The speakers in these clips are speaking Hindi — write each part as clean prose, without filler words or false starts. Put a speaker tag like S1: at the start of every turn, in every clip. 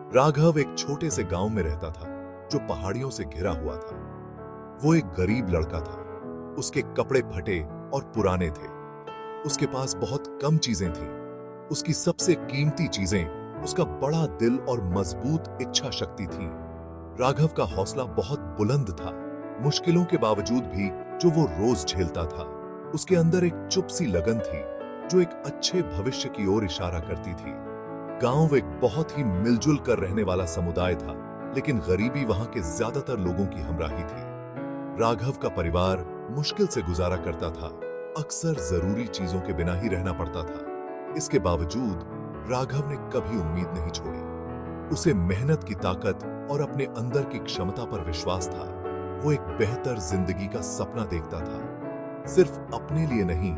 S1: राघव एक छोटे से गांव में रहता था जो पहाड़ियों से घिरा हुआ था। वो एक गरीब लड़का था। उसके कपड़े फटे और पुराने थे। उसके पास बहुत कम चीजें थीं। उसकी सबसे कीमती चीजें उसका बड़ा दिल और मजबूत इच्छा शक्ति थी। राघव का हौसला बहुत बुलंद था। मुश्किलों के बावजूद भी जो वो रोज झेलता था, उसके अंदर एक चुप सी लगन थी जो एक अच्छे भविष्य की ओर इशारा करती थी। गांव एक बहुत ही मिलजुल कर रहने वाला समुदाय था, लेकिन गरीबी वहां के ज्यादातर लोगों की हमराही थी। राघव का परिवार मुश्किल से गुजारा करता था। अक्सर जरूरी चीजों के बिना ही रहना पड़ता था। इसके बावजूद राघव ने कभी उम्मीद नहीं छोड़ी। उसे मेहनत की ताकत और अपने अंदर की क्षमता पर विश्वास था। वो एक बेहतर जिंदगी का सपना देखता था, सिर्फ अपने लिए नहीं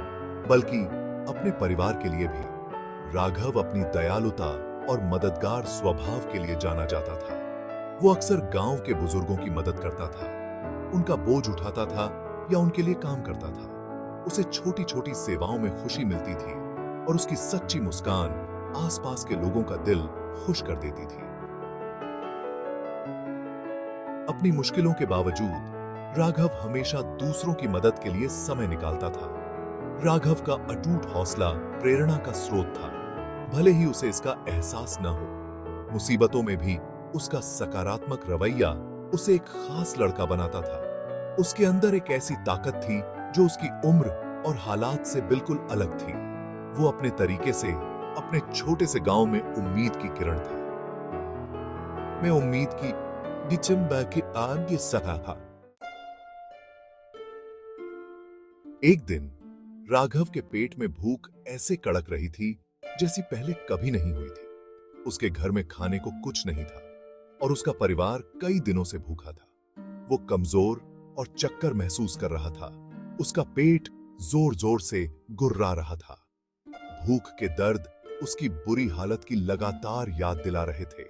S1: बल्कि अपने परिवार के लिए भी। राघव अपनी दयालुता और मददगार स्वभाव के लिए जाना जाता था। वो अक्सर गांव के बुजुर्गों की मदद करता था, उनका बोझ उठाता था या उनके लिए काम करता था। उसे छोटी छोटी सेवाओं में खुशी मिलती थी और उसकी सच्ची मुस्कान आसपास के लोगों का दिल खुश कर देती थी। अपनी मुश्किलों के बावजूद राघव हमेशा दूसरों की मदद के लिए समय निकालता था। राघव का अटूट हौसला प्रेरणा का स्रोत था, भले ही उसे इसका एहसास न हो। मुसीबतों में भी उसका सकारात्मक रवैया उसे एक खास लड़का बनाता था। उसके अंदर एक ऐसी ताकत थी जो उसकी उम्र और हालात से बिल्कुल अलग थी। वो अपने तरीके से अपने छोटे से गांव में उम्मीद की किरण था। मैं उम्मीद की दिचंबा की आग ये सका था। एक दिन राघव के पेट में भूख ऐसे कड़क रही थी जैसी पहले कभी नहीं हुई थी। उसके घर में खाने को कुछ नहीं था और उसका परिवार कई दिनों से भूखा था। वो कमजोर और चक्कर महसूस कर रहा था। उसका पेट जोर जोर से गुर्रा रहा था। भूख के दर्द उसकी बुरी हालत की लगातार याद दिला रहे थे।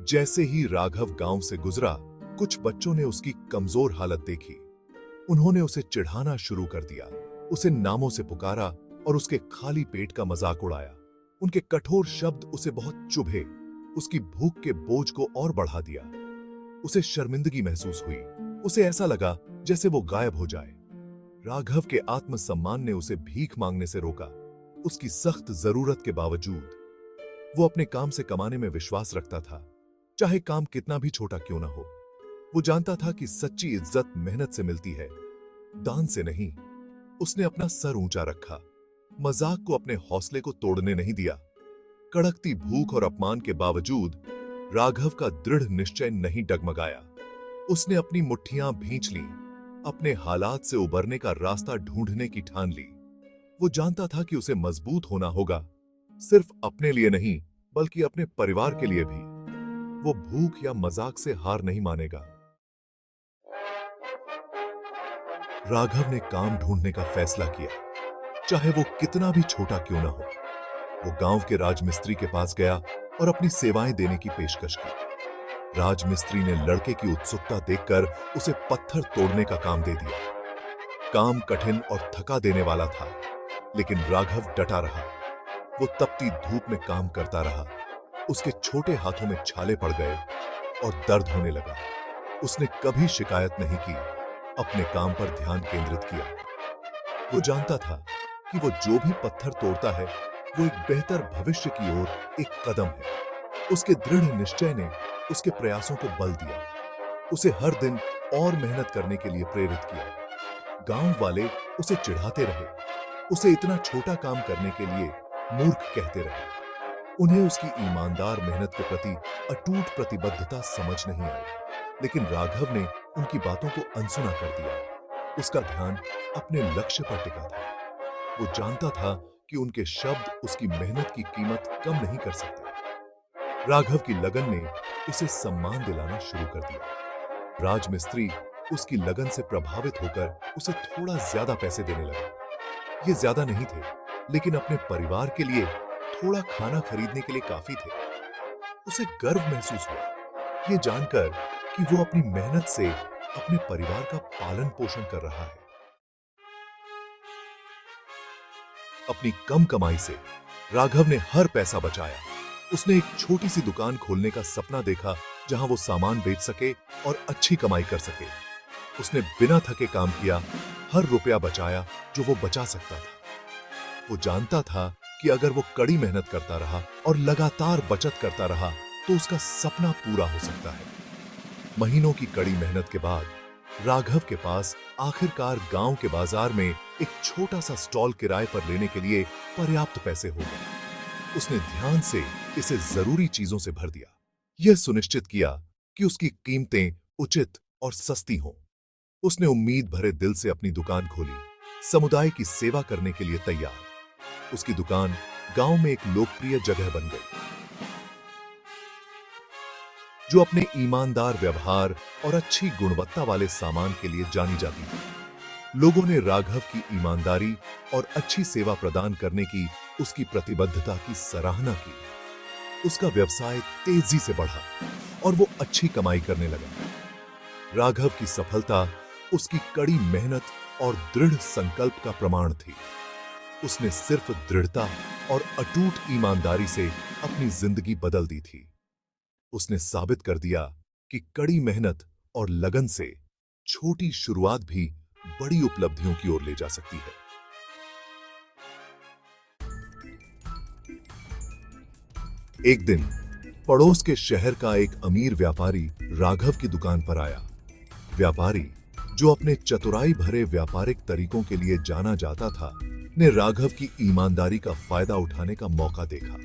S1: जैसे ही राघव गांव से गुजरा, कुछ बच्चों ने उसकी कमजोर हालत देखी। उन्होंने उसे चिढ़ाना शुरू कर दिया, उसे नामों से पुकारा और उसके खाली पेट का मजाक उड़ाया। उनके कठोर शब्द उसे बहुत चुभे, उसकी भूख के बोझ को और बढ़ा दिया। उसे शर्मिंदगी महसूस हुई। उसे ऐसा लगा जैसे वो गायब हो जाए। राघव के आत्मसम्मान ने उसे भीख मांगने से रोका। उसकी सख्त जरूरत के बावजूद वो अपने काम से कमाने में विश्वास रखता था, चाहे काम कितना भी छोटा क्यों ना हो। वो जानता था कि सच्ची इज्जत मेहनत से मिलती है, दान से नहीं। उसने अपना सर ऊंचा रखा, मजाक को अपने हौसले को तोड़ने नहीं दिया। कड़कती भूख और अपमान के बावजूद राघव का दृढ़ निश्चय नहीं डगमगाया। उसने अपनी मुट्ठियां भींच ली, अपने हालात से उबरने का रास्ता ढूंढने की ठान ली। वो जानता था कि उसे मजबूत होना होगा, सिर्फ अपने लिए नहीं बल्कि अपने परिवार के लिए भी। वो भूख या मजाक से हार नहीं मानेगा। राघव ने काम ढूंढने का फैसला किया, चाहे वो कितना भी छोटा क्यों ना हो। वो गांव के राजमिस्त्री के पास गया और अपनी सेवाएं देने की पेशकश की। राजमिस्त्री ने लड़के की उत्सुकता देखकर उसे पत्थर तोड़ने का काम दे दिया। काम कठिन और थका देने वाला था, लेकिन राघव डटा रहा। वो तपती धूप में काम करता रहा। उसके छोटे हाथों में छाले पड़ गए और दर्द होने लगा। उसने कभी शिकायत नहीं की, अपने काम पर ध्यान केंद्रित किया। वो जानता था कि वो जो भी पत्थर तोड़ता है वो एक बेहतर भविष्य की ओर एक कदम है। उसके दृढ़ निश्चय ने उसके प्रयासों को बल दिया, उसे हर दिन और मेहनत करने के लिए प्रेरित किया। गांव वाले उसे चिढ़ाते रहे, उसे इतना छोटा काम करने के लिए मूर्ख कहते रहे। उन्हें उसकी ईमानदार मेहनत के प्रति अटूट प्रतिबद्धता समझ नहीं आई, लेकिन राघव ने उनकी बातों को अनसुना कर दिया। उसका ध्यान अपने लक्ष्य पर टिका था। वो जानता था कि उनके शब्द उसकी मेहनत की कीमत कम नहीं कर सकते। राघव की लगन ने उसे सम्मान दिलाना शुरू कर दिया। राजमिस्त्री उसकी लगन से प्रभावित होकर उसे थोड़ा ज्यादा पैसे देने लगा। ये ज्यादा नहीं थे, लेकिन अपने परिवार के लिए थोड़ा खाना खरीदने के लिए काफी थे। उसे गर्व महसूस हुआ, ये जानकर कि वो अपनी मेहनत से अपने परिवार का पालन पोषण कर रहा है। अपनी कम कमाई से राघव ने हर पैसा बचाया। उसने एक छोटी सी दुकान खोलने का सपना देखा जहां वो सामान बेच सके और अच्छी कमाई कर सके। उसने बिना थके काम किया, हर रुपया बचाया जो वो बचा सकता था। वो जानता था कि अगर वो कड़ी मेहनत करता रहा और लगातार बचत करता रहा तो उसका सपना पूरा हो सकता है। महीनों की कड़ी मेहनत के बाद राघव के पास आखिरकार गांव के बाजार में एक छोटा सा स्टॉल किराए पर लेने के लिए पर्याप्त पैसे हो गए। उसने ध्यान से इसे जरूरी चीजों से भर दिया, यह सुनिश्चित किया कि उसकी कीमतें उचित और सस्ती हों। उसने उम्मीद भरे दिल से अपनी दुकान खोली, समुदाय की सेवा करने के लिए तैयार। उसकी दुकान गांव में एक लोकप्रिय जगह बन गई, जो अपने ईमानदार व्यवहार और अच्छी गुणवत्ता वाले सामान के लिए जानी जाती थी। लोगों ने राघव की ईमानदारी और अच्छी सेवा प्रदान करने की उसकी प्रतिबद्धता की सराहना की। उसका व्यवसाय तेजी से बढ़ा और वो अच्छी कमाई करने लगा। राघव की सफलता उसकी कड़ी मेहनत और दृढ़ संकल्प का प्रमाण थी। उसने सिर्फ दृढ़ता और अटूट ईमानदारी से अपनी जिंदगी बदल दी थी। उसने साबित कर दिया कि कड़ी मेहनत और लगन से छोटी शुरुआत भी बड़ी उपलब्धियों की ओर ले जा सकती है। एक दिन पड़ोस के शहर का एक अमीर व्यापारी राघव की दुकान पर आया। व्यापारी, जो अपने चतुराई भरे व्यापारिक तरीकों के लिए जाना जाता था, ने राघव की ईमानदारी का फायदा उठाने का मौका देखा।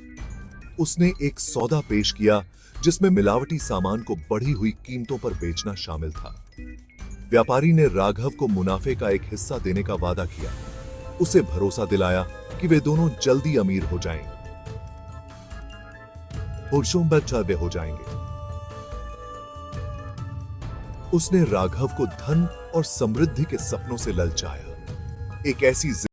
S1: उसने एक सौदा पेश किया जिसमें मिलावटी सामान को बढ़ी हुई कीमतों पर बेचना शामिल था। व्यापारी ने राघव को मुनाफे का एक हिस्सा देने का वादा किया। उसे भरोसा दिलाया कि वे दोनों जल्दी अमीर हो जाएंगे, हो जाएंगे। उसने राघव को धन और समृद्धि के सपनों से ललचाया, एक ऐसी